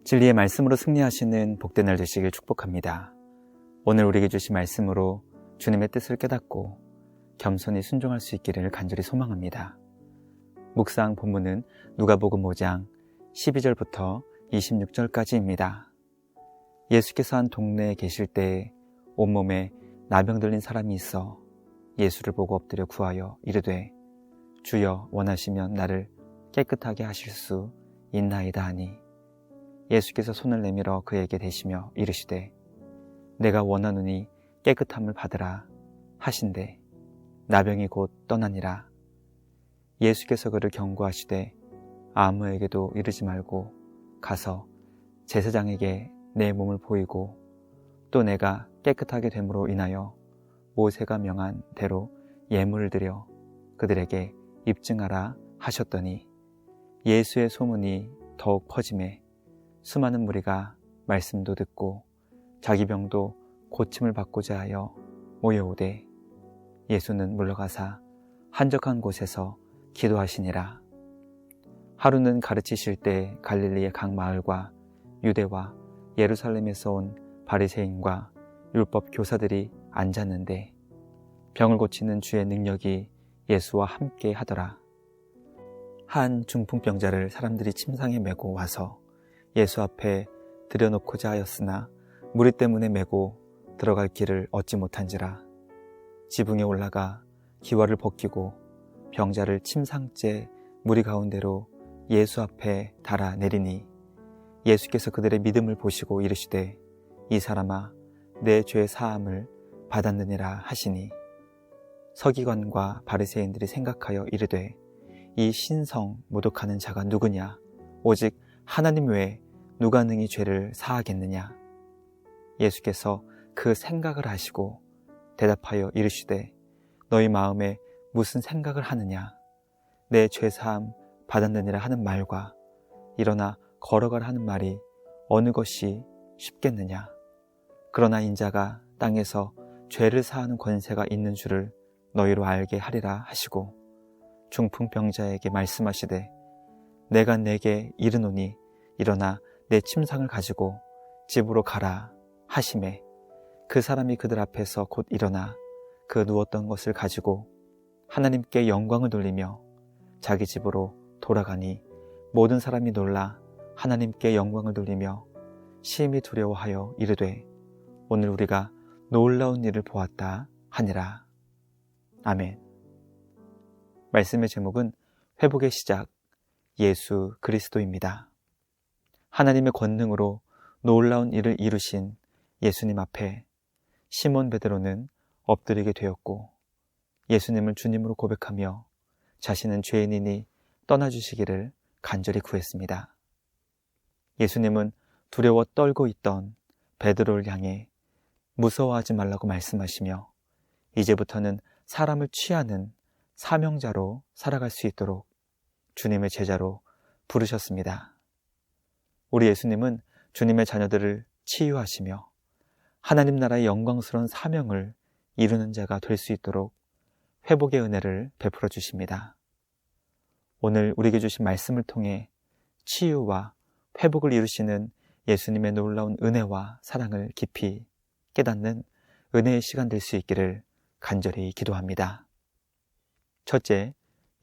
진리의 말씀으로 승리하시는 복된 날 되시길 축복합니다. 오늘 우리에게 주신 말씀으로 주님의 뜻을 깨닫고 겸손히 순종할 수 있기를 간절히 소망합니다. 묵상 본문은 누가복음 5장 12절부터 26절까지입니다. 예수께서 한 동네에 계실 때 온몸에 나병 들린 사람이 있어 예수를 보고 엎드려 구하여 이르되 주여 원하시면 나를 깨끗하게 하실 수 있나이다 하니 예수께서 손을 내밀어 그에게 대시며 이르시되 내가 원하노니 깨끗함을 받으라 하신대 나병이 곧 떠나니라. 예수께서 그를 경고하시되 아무에게도 이르지 말고 가서 제사장에게 내 몸을 보이고 또 내가 깨끗하게 됨으로 인하여 모세가 명한 대로 예물을 드려 그들에게 입증하라 하셨더니 예수의 소문이 더욱 퍼지매 수많은 무리가 말씀도 듣고 자기 병도 고침을 받고자 하여 모여오되 예수는 물러가사 한적한 곳에서 기도하시니라. 하루는 가르치실 때 갈릴리의 각 마을과 유대와 예루살렘에서 온 바리새인과 율법 교사들이 앉았는데 병을 고치는 주의 능력이 예수와 함께 하더라. 한 중풍병자를 사람들이 침상에 메고 와서 예수 앞에 들여놓고자 하였으나 무리 때문에 메고 들어갈 길을 얻지 못한지라. 지붕에 올라가 기와를 벗기고 병자를 침상째 무리 가운데로 예수 앞에 달아 내리니 예수께서 그들의 믿음을 보시고 이르시되 이 사람아 내 죄 사함을 받았느니라 하시니 서기관과 바리새인들이 생각하여 이르되 이 신성 모독하는 자가 누구냐 오직 하나님 외에 누가 능히 죄를 사하겠느냐. 예수께서 그 생각을 하시고 대답하여 이르시되 너희 마음에 무슨 생각을 하느냐. 내 죄 사함 받았느니라 하는 말과 일어나 걸어가라 하는 말이 어느 것이 쉽겠느냐. 그러나 인자가 땅에서 죄를 사하는 권세가 있는 줄을 너희로 알게 하리라 하시고 중풍병자에게 말씀하시되 내가 내게 이르노니 일어나 내 침상을 가지고 집으로 가라 하시매 그 사람이 그들 앞에서 곧 일어나 그 누웠던 것을 가지고 하나님께 영광을 돌리며 자기 집으로 돌아가니 모든 사람이 놀라 하나님께 영광을 돌리며 심히 두려워하여 이르되 오늘 우리가 놀라운 일을 보았다 하니라. 아멘. 말씀의 제목은 회복의 시작 예수 그리스도입니다. 하나님의 권능으로 놀라운 일을 이루신 예수님 앞에 시몬 베드로는 엎드리게 되었고 예수님을 주님으로 고백하며 자신은 죄인이니 떠나주시기를 간절히 구했습니다. 예수님은 두려워 떨고 있던 베드로를 향해 무서워하지 말라고 말씀하시며 이제부터는 사람을 취하는 사명자로 살아갈 수 있도록 주님의 제자로 부르셨습니다. 우리 예수님은 주님의 자녀들을 치유하시며 하나님 나라의 영광스러운 사명을 이루는 자가 될 수 있도록 회복의 은혜를 베풀어 주십니다. 오늘 우리에게 주신 말씀을 통해 치유와 회복을 이루시는 예수님의 놀라운 은혜와 사랑을 깊이 깨닫는 은혜의 시간 될 수 있기를 간절히 기도합니다. 첫째,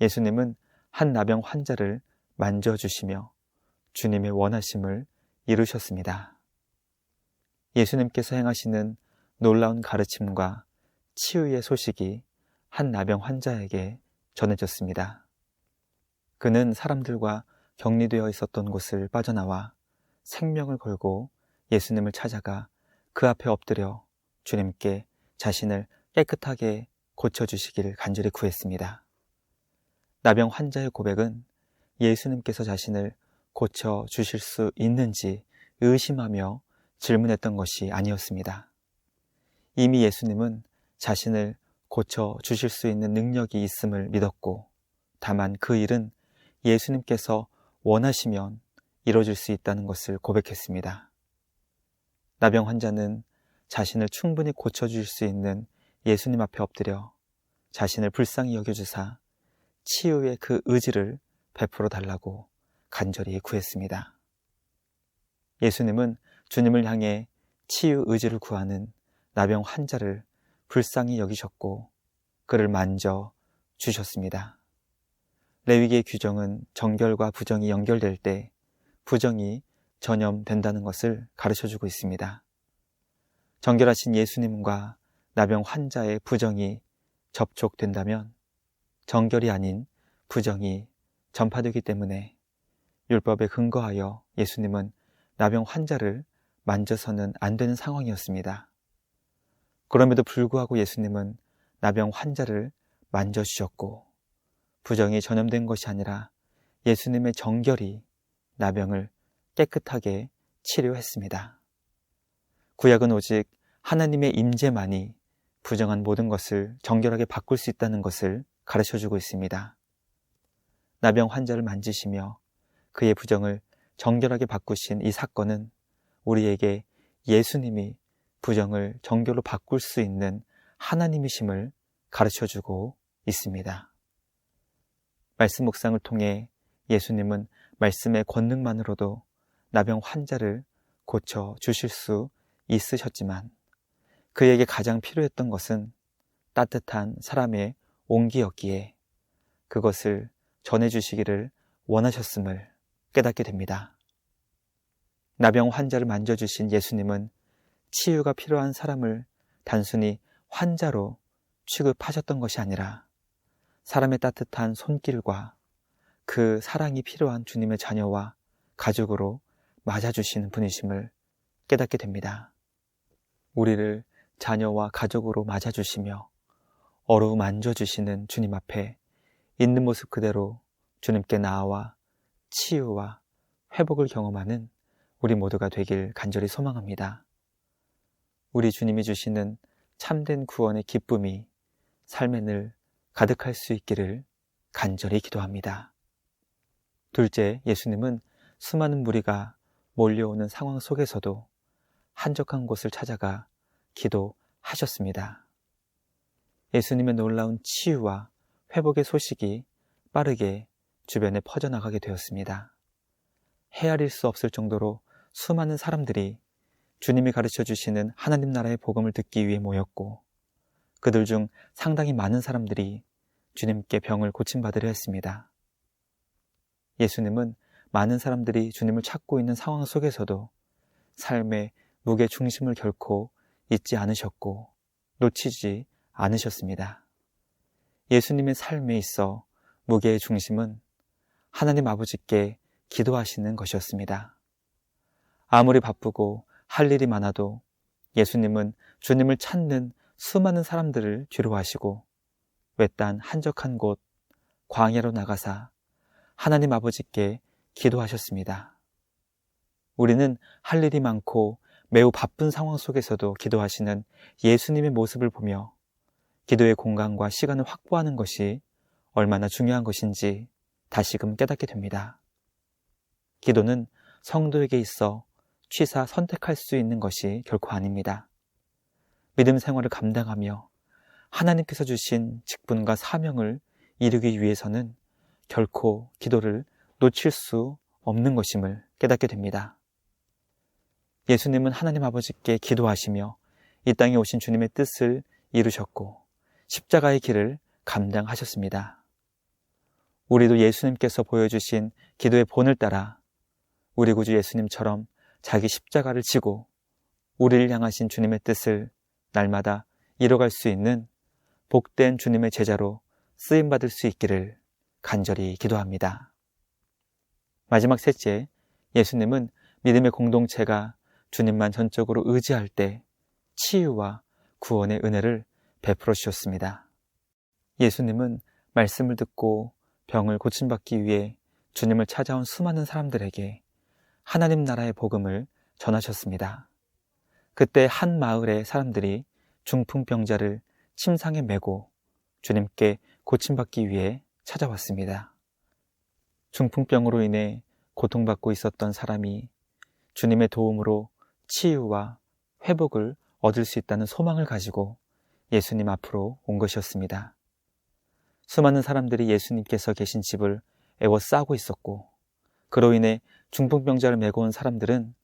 예수님은 한 나병 환자를 만져주시며 주님의 원하심을 이루셨습니다. 예수님께서 행하시는 놀라운 가르침과 치유의 소식이 한 나병 환자에게 전해졌습니다. 그는 사람들과 격리되어 있었던 곳을 빠져나와 생명을 걸고 예수님을 찾아가 그 앞에 엎드려 주님께 자신을 깨끗하게 고쳐주시기를 간절히 구했습니다. 나병 환자의 고백은 예수님께서 자신을 고쳐주실 수 있는지 의심하며 질문했던 것이 아니었습니다. 이미 예수님은 자신을 고쳐주실 수 있는 능력이 있음을 믿었고 다만 그 일은 예수님께서 원하시면 이루어질 수 있다는 것을 고백했습니다. 나병 환자는 자신을 충분히 고쳐주실 수 있는 예수님 앞에 엎드려 자신을 불쌍히 여겨주사 치유의 그 의지를 베풀어 달라고 간절히 구했습니다. 예수님은 주님을 향해 치유 의지를 구하는 나병 환자를 불쌍히 여기셨고 그를 만져 주셨습니다. 레위기의 규정은 정결과 부정이 연결될 때 부정이 전염된다는 것을 가르쳐주고 있습니다. 정결하신 예수님과 나병 환자의 부정이 접촉된다면 정결이 아닌 부정이 전파되기 때문에 율법에 근거하여 예수님은 나병 환자를 만져서는 안 되는 상황이었습니다. 그럼에도 불구하고 예수님은 나병 환자를 만져주셨고 부정이 전염된 것이 아니라 예수님의 정결이 나병을 깨끗하게 치료했습니다. 구약은 오직 하나님의 임재만이 부정한 모든 것을 정결하게 바꿀 수 있다는 것을 가르쳐주고 있습니다. 나병 환자를 만지시며 그의 부정을 정결하게 바꾸신 이 사건은 우리에게 예수님이 부정을 정결로 바꿀 수 있는 하나님이심을 가르쳐주고 있습니다. 말씀 묵상을 통해 예수님은 말씀의 권능만으로도 나병 환자를 고쳐 주실 수 있으셨지만 그에게 가장 필요했던 것은 따뜻한 사람의 온기였기에 그것을 전해주시기를 원하셨음을 깨닫게 됩니다. 나병 환자를 만져주신 예수님은 치유가 필요한 사람을 단순히 환자로 취급하셨던 것이 아니라 사람의 따뜻한 손길과 그 사랑이 필요한 주님의 자녀와 가족으로 맞아주시는 분이심을 깨닫게 됩니다. 우리를 자녀와 가족으로 맞아주시며 어루만져주시는 주님 앞에 있는 모습 그대로 주님께 나아와 치유와 회복을 경험하는 우리 모두가 되길 간절히 소망합니다. 우리 주님이 주시는 참된 구원의 기쁨이 삶에 늘 가득할 수 있기를 간절히 기도합니다. 둘째, 예수님은 수많은 무리가 몰려오는 상황 속에서도 한적한 곳을 찾아가 기도하셨습니다. 예수님의 놀라운 치유와 회복의 소식이 빠르게 주변에 퍼져나가게 되었습니다. 헤아릴 수 없을 정도로 수많은 사람들이 주님이 가르쳐 주시는 하나님 나라의 복음을 듣기 위해 모였고 그들 중 상당히 많은 사람들이 주님께 병을 고침받으려 했습니다. 예수님은 많은 사람들이 주님을 찾고 있는 상황 속에서도 삶의 무게 중심을 결코 잊지 않으셨고 놓치지 않으셨습니다. 예수님의 삶에 있어 무게의 중심은 하나님 아버지께 기도하시는 것이었습니다. 아무리 바쁘고 할 일이 많아도 예수님은 주님을 찾는 수많은 사람들을 뒤로하시고 외딴 한적한 곳 광야로 나가사 하나님 아버지께 기도하셨습니다. 우리는 할 일이 많고 매우 바쁜 상황 속에서도 기도하시는 예수님의 모습을 보며 기도의 공간과 시간을 확보하는 것이 얼마나 중요한 것인지 다시금 깨닫게 됩니다. 기도는 성도에게 있어 취사 선택할 수 있는 것이 결코 아닙니다. 믿음 생활을 감당하며 하나님께서 주신 직분과 사명을 이루기 위해서는 결코 기도를 놓칠 수 없는 것임을 깨닫게 됩니다. 예수님은 하나님 아버지께 기도하시며 이 땅에 오신 주님의 뜻을 이루셨고 십자가의 길을 감당하셨습니다. 우리도 예수님께서 보여주신 기도의 본을 따라 우리 구주 예수님처럼 자기 십자가를 지고 우리를 향하신 주님의 뜻을 날마다 이뤄갈 수 있는 복된 주님의 제자로 쓰임받을 수 있기를 간절히 기도합니다. 마지막 셋째, 예수님은 믿음의 공동체가 주님만 전적으로 의지할 때 치유와 구원의 은혜를 베풀어 주셨습니다. 예수님은 말씀을 듣고 병을 고침받기 위해 주님을 찾아온 수많은 사람들에게 하나님 나라의 복음을 전하셨습니다. 그때 한 마을의 사람들이 중풍병자를 침상에 메고 주님께 고침받기 위해 찾아왔습니다. 중풍병으로 인해 고통받고 있었던 사람이 주님의 도움으로 치유와 회복을 얻을 수 있다는 소망을 가지고 예수님 앞으로 온 것이었습니다. 수많은 사람들이 예수님께서 계신 집을 애워싸고 있었고 그로 인해 중풍병자를 메고 온 사람들은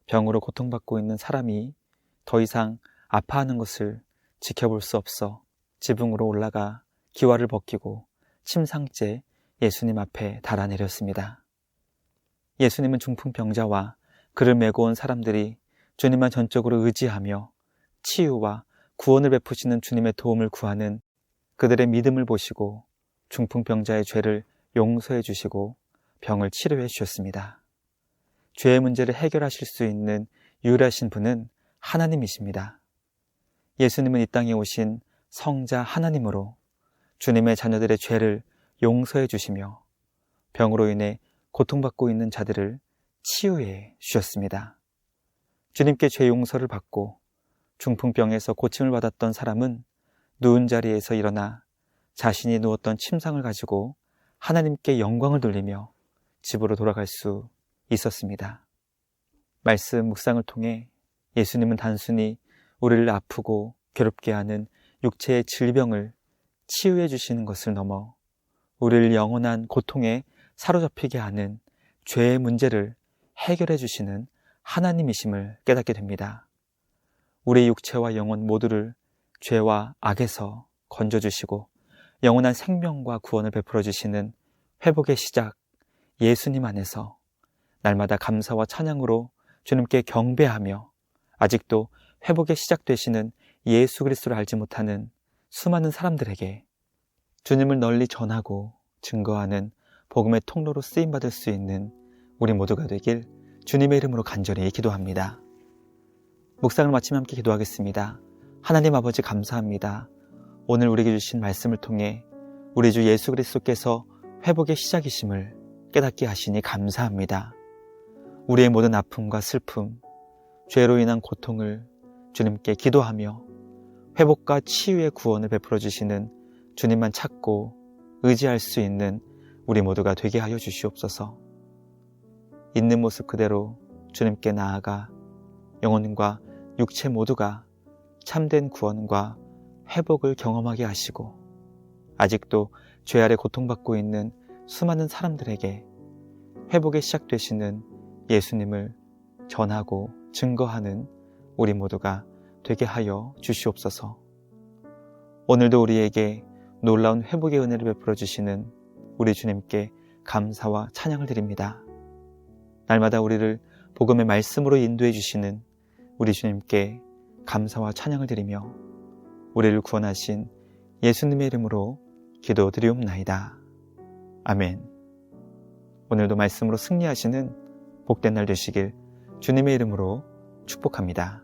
병으로 고통받고 있는 사람이 더 이상 아파하는 것을 지켜볼 수 없어 지붕으로 올라가 기와를 벗기고 침상째 예수님 앞에 달아내렸습니다. 예수님은 중풍병자와 그를 메고 온 사람들이 주님만 전적으로 의지하며 치유와 구원을 베푸시는 주님의 도움을 구하는 그들의 믿음을 보시고 중풍병자의 죄를 용서해 주시고 병을 치료해 주셨습니다. 죄의 문제를 해결하실 수 있는 유일하신 분은 하나님이십니다. 예수님은 이 땅에 오신 성자 하나님으로 주님의 자녀들의 죄를 용서해 주시며 병으로 인해 고통받고 있는 자들을 치유해 주셨습니다. 주님께 죄 용서를 받고 중풍병에서 고침을 받았던 사람은 누운 자리에서 일어나 자신이 누웠던 침상을 가지고 하나님께 영광을 돌리며 집으로 돌아갈 수 있었습니다. 말씀 묵상을 통해 예수님은 단순히 우리를 아프고 괴롭게 하는 육체의 질병을 치유해 주시는 것을 넘어 우리를 영원한 고통에 사로잡히게 하는 죄의 문제를 해결해 주시는 하나님이심을 깨닫게 됩니다. 우리 육체와 영혼 모두를 죄와 악에서 건져주시고 영원한 생명과 구원을 베풀어 주시는 회복의 시작 예수님 안에서 날마다 감사와 찬양으로 주님께 경배하며 아직도 회복의 시작 되시는 예수 그리스도를 알지 못하는 수많은 사람들에게 주님을 널리 전하고 증거하는 복음의 통로로 쓰임받을 수 있는 우리 모두가 되길 주님의 이름으로 간절히 기도합니다. 묵상을 마치며 함께 기도하겠습니다. 하나님 아버지 감사합니다. 오늘 우리에게 주신 말씀을 통해 우리 주 예수 그리스도께서 회복의 시작이심을 깨닫게 하시니 감사합니다. 우리의 모든 아픔과 슬픔, 죄로 인한 고통을 주님께 기도하며 회복과 치유의 구원을 베풀어 주시는 주님만 찾고 의지할 수 있는 우리 모두가 되게 하여 주시옵소서. 있는 모습 그대로 주님께 나아가 영혼과 육체 모두가 참된 구원과 회복을 경험하게 하시고 아직도 죄 아래 고통받고 있는 수많은 사람들에게 회복의 시작 되시는 예수님을 전하고 증거하는 우리 모두가 되게 하여 주시옵소서. 오늘도 우리에게 놀라운 회복의 은혜를 베풀어 주시는 우리 주님께 감사와 찬양을 드립니다. 날마다 우리를 복음의 말씀으로 인도해 주시는 우리 주님께 감사와 찬양을 드리며 우리를 구원하신 예수님의 이름으로 기도드리옵나이다. 아멘. 오늘도 말씀으로 승리하시는 복된 날 되시길 주님의 이름으로 축복합니다.